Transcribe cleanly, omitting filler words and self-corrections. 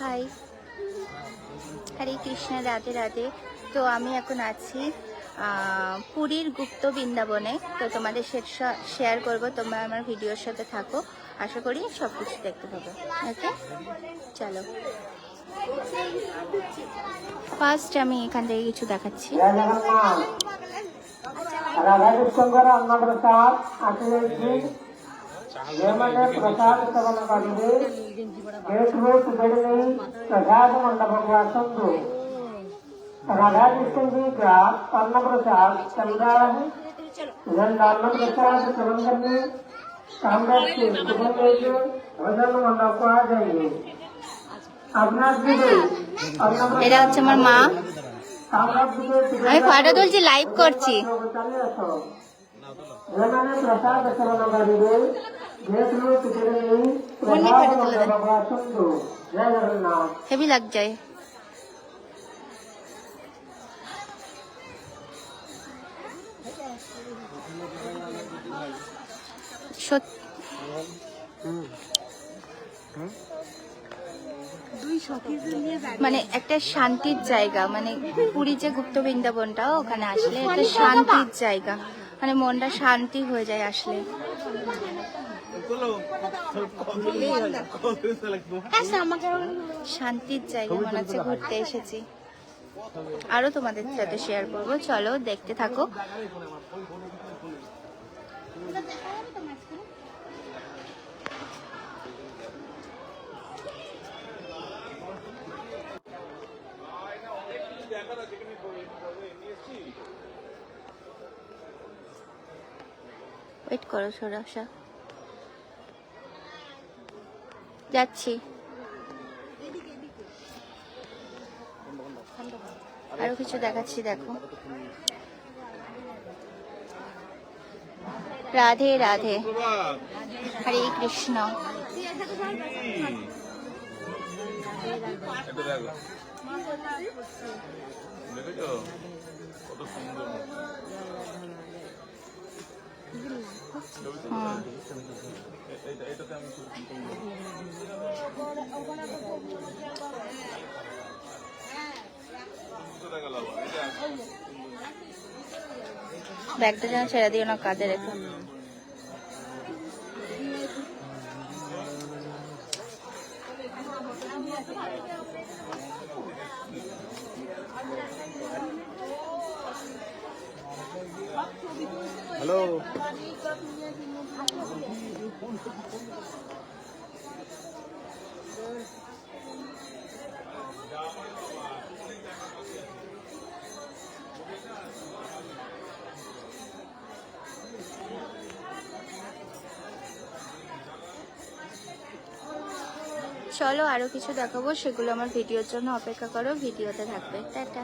High, হরে কৃষ্ণ, রাধে রাধে। তো আমি এখন আছি পুরীর গুপ্ত বৃন্দাবনে। তো তোমাদের শেয়ার করব, তোমরা আমার ভিডিওর সাথে থাকো, আশা করি সব কিছু দেখতে পাবো। ওকে, চলো। ফার্স্ট আমি এখান থেকে কিছু দেখাচ্ছি। प्रसाद सेवन करिए गेट प्रसाद मंडप संतु राधा कृष्ण जी का अन्न प्रसाद चल रहा है। अन्न प्रसाद सेवन करने कामराज के सुबह लेके भजन मंडप को आ जाइए। अपना এটা হচ্ছে আমার মা। আমি ফটো তুলছি, লাইভ করছি। प्रसाद सेवन करिए হেভি লাগ যায়। মানে একটা শান্তির জায়গা, মানে পুরী যে গুপ্ত বৃন্দাবনটা, ওখানে আসলে একটা শান্তির জায়গা, মানে মনটা শান্তি হয়ে যায় আসলে। শান্তির জায়গা মনে হচ্ছে, ঘুরতে এসেছি। আরো তোমাদের সাথে শেয়ার করবো, চলো দেখতে থাকো। ওয়েট করো, সরাসা যাচ্ছি। আরো কিছু দেখাচ্ছি, দেখো। রাধে রাধে, হরে কৃষ্ণ। ব্যাগটা যেন ছেড়ে দিও না, কাঁধে রেখো। হ্যালো, চলো আরো কিছু দেখাবো, সেগুলো আমার ভিডিওর জন্য অপেক্ষা করো, ভিডিওতে থাকবে। টাটা।